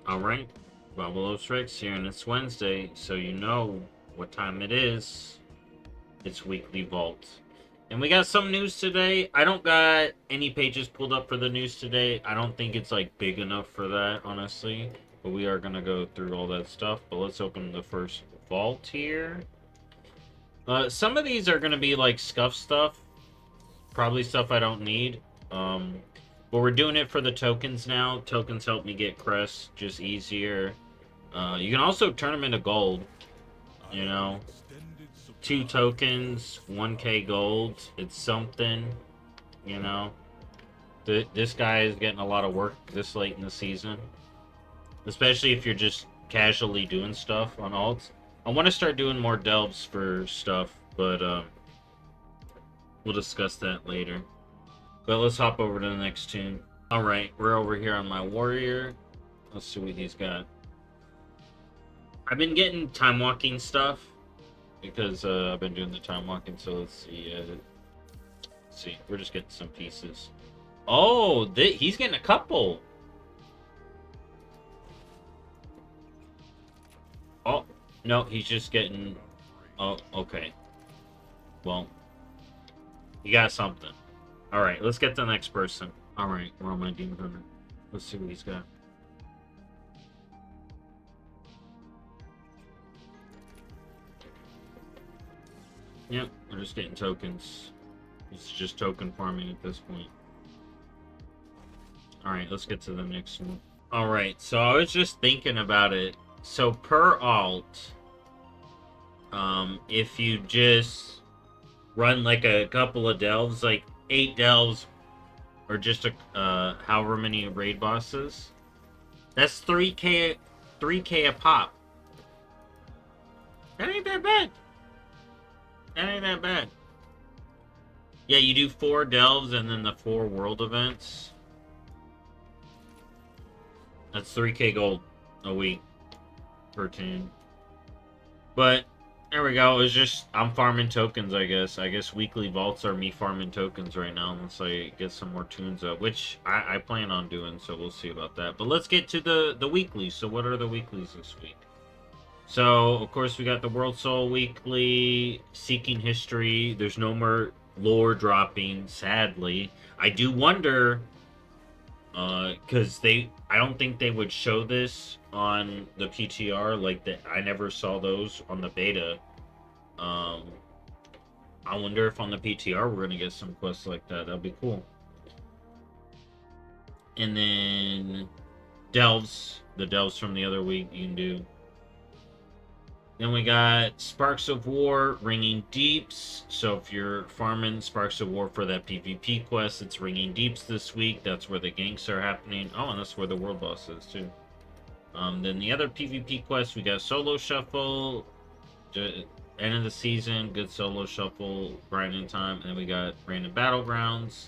Alright, BobalosRex here, and it's Wednesday, so you know what time it is. It's Weekly Vault. And we got some news today. I don't got any pages pulled up for the news today. I don't think it's like big enough for that, honestly. But we are going to go through all that stuff. But let's open the first vault here. Some of these are going to be like scuff stuff. Probably stuff I don't need. But we're doing it for the tokens now. Tokens help me get crests just easier. You can also turn them into gold. You know, 2 tokens, 1k gold. It's something. You know, this guy is getting a lot of work this late in the season, especially if you're just casually doing stuff on alts. I want to start doing more delves for stuff, but we'll discuss that later. But let's hop over to the next tune. Alright, we're over here on my warrior. Let's see what he's got. I've been getting time walking stuff because I've been doing the time walking, so let's see. Let's see, we're just getting some pieces. Oh, he's getting a couple. Oh, no, he's just getting... Oh, okay. Well, you got something. Alright, let's get to the next person. Alright, we're on my Demon Hunter. Let's see what he's got. Yep, we're just getting tokens. It's just token farming at this point. Alright, let's get to the next one. Alright, so I was just thinking about it. So per alt, if you just run like a couple of delves, like 8 delves, or just however many raid bosses, that's 3k a pop. That ain't that bad. That ain't that bad. Yeah, you do 4 delves and then the 4 world events. That's 3k gold a week per team. But there we go. It's just I'm farming tokens, I guess. I guess weekly vaults are me farming tokens right now unless I get some more tunes up, which I plan on doing, so we'll see about that. But let's get to the weeklies. So what are the weeklies this week? So, of course, we got the World Soul Weekly, Seeking History. There's no more lore dropping, sadly. I do wonder, because I don't think they would show this on the PTR. Like, I never saw those on the beta. Um, I wonder if on the PTR we're gonna get some quests like that. That'd be cool. And then delves, the delves from the other week you can do. Then we got Sparks of War, Ringing Deeps. So if you're farming Sparks of War for that PvP quest, it's Ringing Deeps this week. That's where the ganks are happening. Oh, and that's where the world boss is too. Then the other PvP quests, we got Solo Shuffle, end of the season, good solo shuffle, grinding time. And then we got Random Battlegrounds.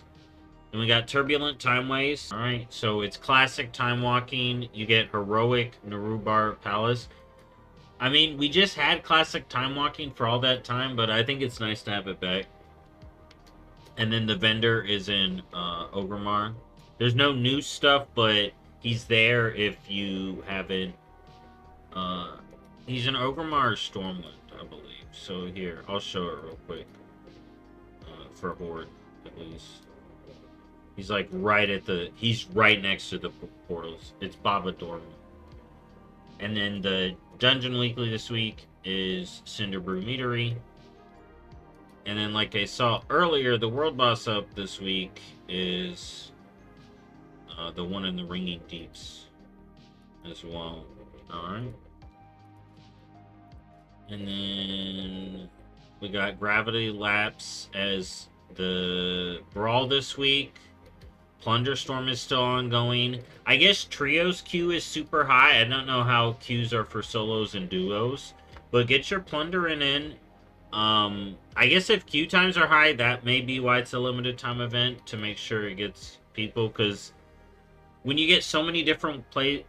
Then we got Turbulent Time Waste. Alright, so it's classic time walking. You get Heroic Narubar Palace. I mean, we just had classic time walking for all that time, but I think it's nice to have it back. And then the vendor is in Ogremar. There's no new stuff, but he's there if you haven't. He's in Ogremar Stormwind, I believe. So here, I'll show it real quick. For Horde, at least. He's like right at he's right next to the portals. It's Baba Dorman. And then the Dungeon Weekly this week is Cinderbrew Meadery. And then, like I saw earlier, the World Boss up this week is the one in the Ringing Deeps as well. Alright. And then we got Gravity Lapse as the Brawl this week. Plunder Storm is still ongoing. I guess Trios Q is super high. I don't know how Qs are for solos and duos. But get your Plundering in. I guess if Q times are high, that may be why it's a limited time event, to make sure it gets people. Because when you get so many different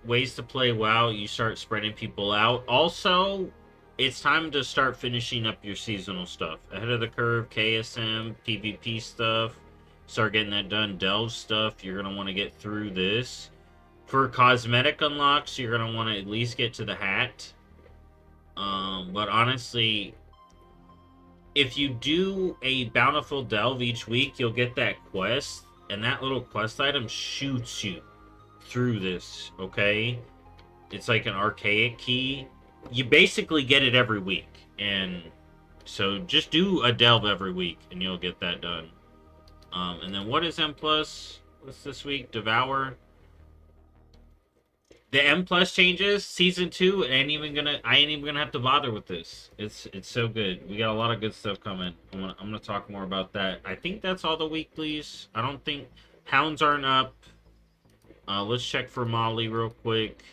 ways to play WoW, you start spreading people out. Also, it's time to start finishing up your seasonal stuff. Ahead of the Curve, KSM, PvP stuff. Start getting that done. Delve stuff, you're going to want to get through this. For cosmetic unlocks, you're going to want to at least get to the hat. But honestly, if you do a bountiful delve each week, you'll get that quest, and that little quest item shoots you through this, okay? It's like an archaic key. You basically get it every week, and so just do a delve every week, and you'll get that done. And then what is M+? What's this week? Devour. The M+ changes, season 2, I ain't even gonna have to bother with this. It's so good. We got a lot of good stuff coming. I'm gonna talk more about that. I think that's all the weeklies. I don't think hounds aren't up. Let's check for Molly real quick.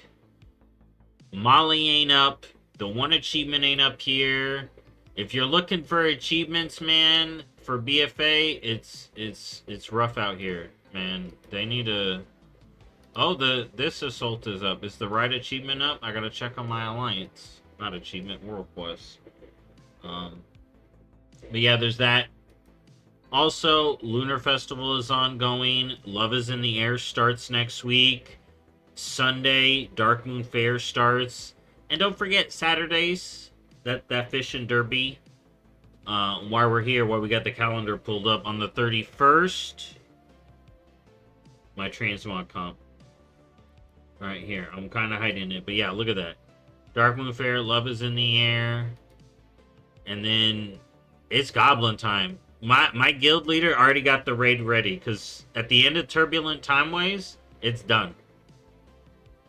Molly ain't up. The one achievement ain't up here. If you're looking for achievements, man, for BFA, it's rough out here, man. They need to. Oh, this assault is up. Is the right achievement up? I gotta check on my alliance. Not achievement, world quest. But yeah, there's that. Also, Lunar Festival is ongoing. Love is in the Air starts next week. Sunday, Dark Moon Fair starts. And don't forget Saturdays, that Fish and Derby. While we're here, while we got the calendar pulled up on the 31st. My transmog comp. Right here. I'm kind of hiding it. But yeah, look at that. Dark Moon Fair, Love is in the Air. And then it's Goblin time. My guild leader already got the raid ready. Because at the end of Turbulent Timeways, it's done.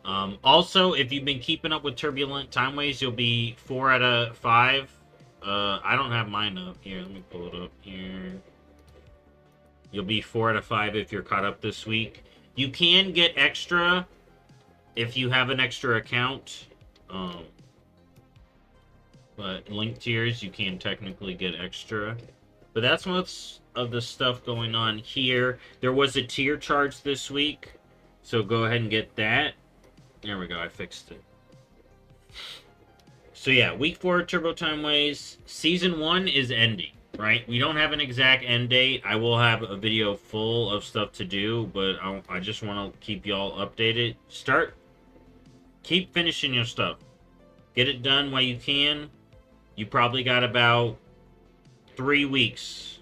Also, if you've been keeping up with Turbulent Timeways, you'll be 4 out of 5. I don't have mine up. Here, let me pull it up here. You'll be 4 out of 5 if you're caught up this week. You can get extra if you have an extra account, but link tiers, you can technically get extra. But that's most of the stuff going on here. There was a tier charge this week, so go ahead and get that. There we go, I fixed it. So yeah, week 4 Turbo Timeways. Season 1 is ending, right? We don't have an exact end date. I will have a video full of stuff to do, but I just want to keep y'all updated. Keep finishing your stuff. Get it done while you can. You probably got about 3 weeks.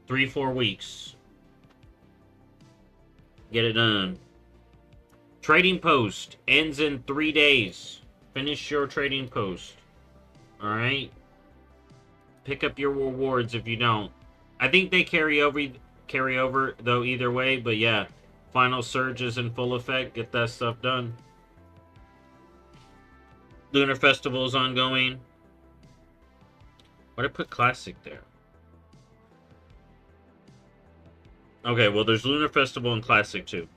3-4 weeks. Get it done. Trading post ends in 3 days. Finish your trading post. Alright? Pick up your rewards if you don't. I think they carry over though either way, but yeah. Final surge is in full effect. Get that stuff done. Lunar Festival is ongoing. Why'd I put Classic there? Okay, well, there's Lunar Festival and Classic too.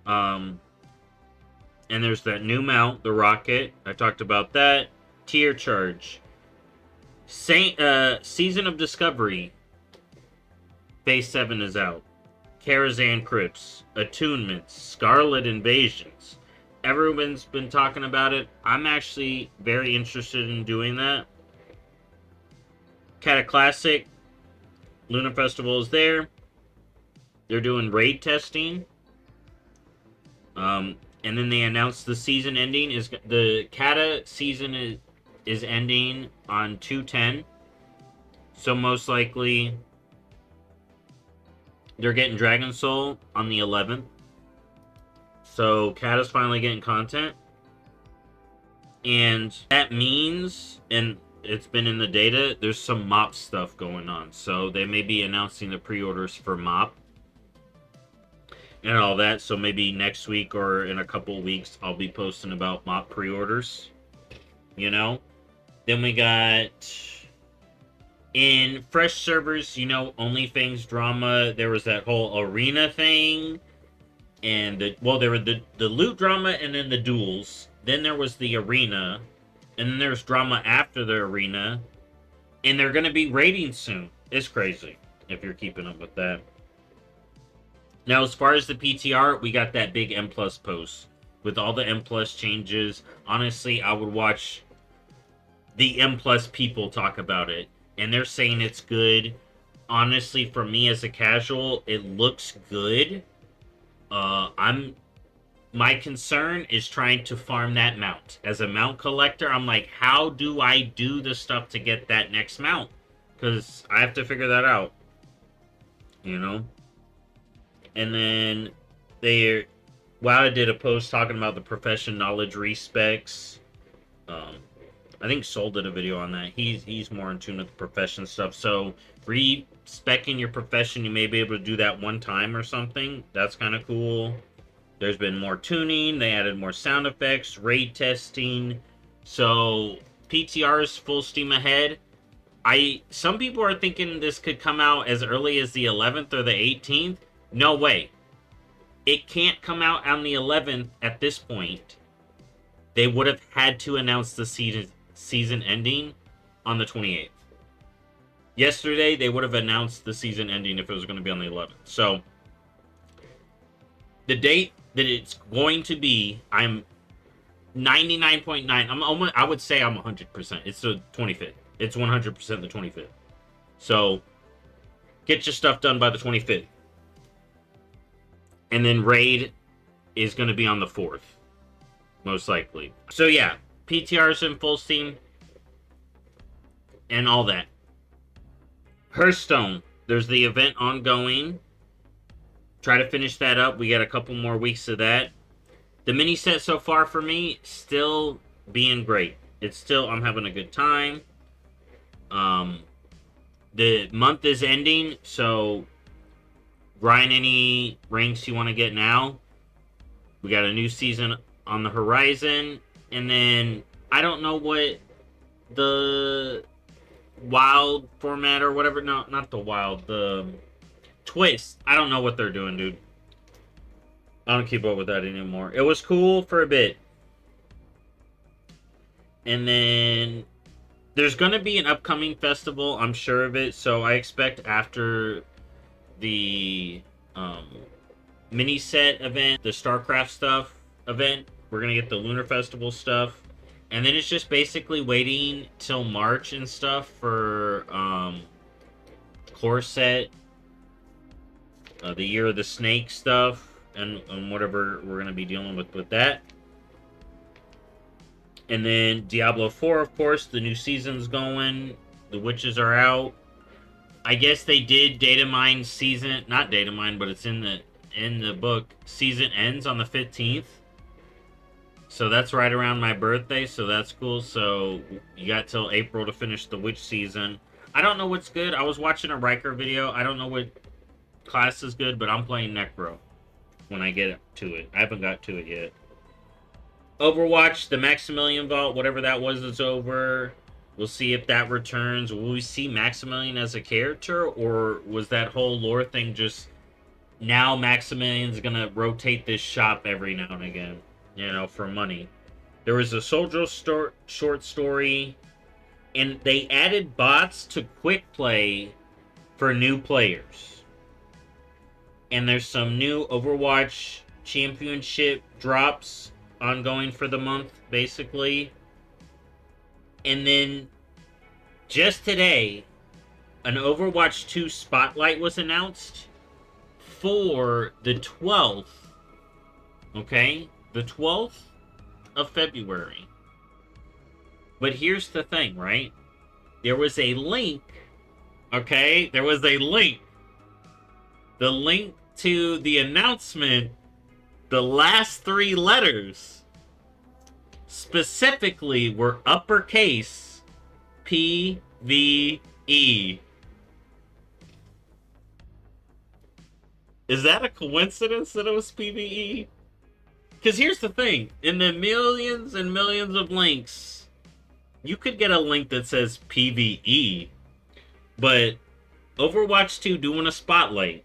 And there's that new mount, the Rocket. I talked about that. Tier charge. Season of Discovery. Phase 7 is out. Karazhan Crypts. Attunements. Scarlet Invasions. Everyone's been talking about it. I'm actually very interested in doing that. Cata Classic. Lunar Festival is there. They're doing raid testing. And then they announced the season ending is the Cata season is ending on 2/10. So most likely they're getting Dragon Soul on the 11th. So Cata's finally getting content. And that means, and it's been in the data, there's some MOP stuff going on. So they may be announcing the pre-orders for MOP. And all that, so maybe next week or in a couple of weeks I'll be posting about MOP pre-orders, you know. Then we got in fresh servers, you know, OnlyFans drama. There was that whole arena thing, and there were the loot drama, and then the duels. Then there was the arena, and then there's drama after the arena, and they're gonna be raiding soon. It's crazy if you're keeping up with that. Now, as far as the PTR, we got that big M+ post with all the M+ changes. Honestly, I would watch the M+ people talk about it, and they're saying it's good. Honestly, for me as a casual, it looks good. I'm my concern is trying to farm that mount. As a mount collector, I'm like, how do I do the stuff to get that next mount? Because I have to figure that out. You know? And then WoW did a post talking about the profession knowledge respecs. I think Soul did a video on that. He's more in tune with the profession stuff. So respecking your profession, you may be able to do that one time or something. That's kind of cool. There's been more tuning. They added more sound effects, raid testing. So PTR is full steam ahead. Some people are thinking this could come out as early as the 11th or the 18th. No way. It can't come out on the 11th at this point. They would have had to announce the season ending on the 28th. Yesterday, they would have announced the season ending if it was going to be on the 11th. So, the date that it's going to be, I'm 99.9. I would say I'm 100%. It's the 25th. It's 100% the 25th. So, get your stuff done by the 25th. And then raid is going to be on the 4th. Most likely. So yeah, PTR's in full steam. And all that. Hearthstone. There's the event ongoing. Try to finish that up. We got a couple more weeks of that. The mini set so far for me, still being great. It's still, I'm having a good time. The month is ending, so grind any ranks you want to get now. We got a new season on the horizon, and then I don't know what the wild format or whatever. No, not the wild. The twist. I don't know what they're doing, dude. I don't keep up with that anymore. It was cool for a bit, and then there's gonna be an upcoming festival. I'm sure of it. So I expect after the mini set event, the StarCraft stuff event, we're gonna get the Lunar Festival stuff, and then it's just basically waiting till March and stuff for core set, the Year of the Snake stuff, and whatever we're gonna be dealing with that. And then Diablo 4, of course, the new season's going. The witches are out. I guess they did data mine season, not data mine, but it's in the book. Season ends on the 15th. So that's right around my birthday, so that's cool. So you got till April to finish the witch season. I don't know what's good. I was watching a Riker video. I don't know what class is good, but I'm playing Necro when I get to it. I haven't got to it yet. Overwatch, the Maximilian Vault, whatever that was, is over. We'll see if that returns. Will we see Maximilian as a character, or was that whole lore thing just now Maximilian's gonna rotate this shop every now and again, you know, for money? There was a Soldier short story, and they added bots to quick play for new players. And there's some new Overwatch championship drops ongoing for the month, basically. And then just today, an Overwatch 2 Spotlight was announced for the 12th. Okay? The 12th of February. But here's the thing, right? There was a link. Okay? There was a link. The link to the announcement, the last 3 letters specifically were uppercase PVE. Is that a coincidence that it was PVE? Because here's the thing. In the millions and millions of links, you could get a link that says PVE. But Overwatch 2 doing a spotlight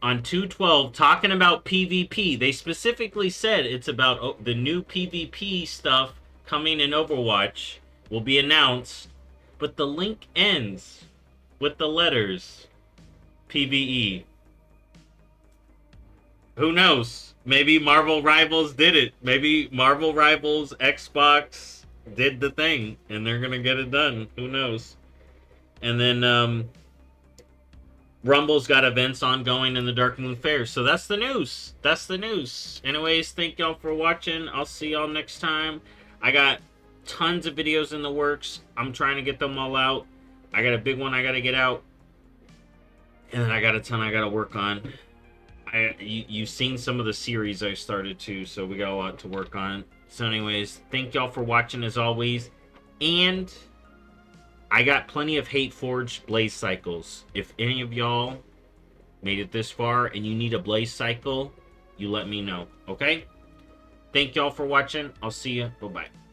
on 2/12 talking about PvP. They specifically said it's about the new PvP stuff coming in Overwatch will be announced, but the link ends with the letters PvE. Who knows? Maybe Marvel Rivals did it. Maybe Marvel Rivals Xbox did the thing and they're gonna get it done. Who knows? And then Rumble's got events ongoing in the Dark Moon Fair. So that's the news. That's the news. Anyways, thank y'all for watching. I'll see y'all next time. I got tons of videos in the works. I'm trying to get them all out. I got a big one I got to get out. And then I got a ton I got to work on. You've seen some of the series I started to, so we got a lot to work on. So anyways, thank y'all for watching as always. And I got plenty of Hate Forged Blaze Cycles. If any of y'all made it this far and you need a Blaze Cycle, you let me know, okay? Thank y'all for watching. I'll see you. Bye-bye.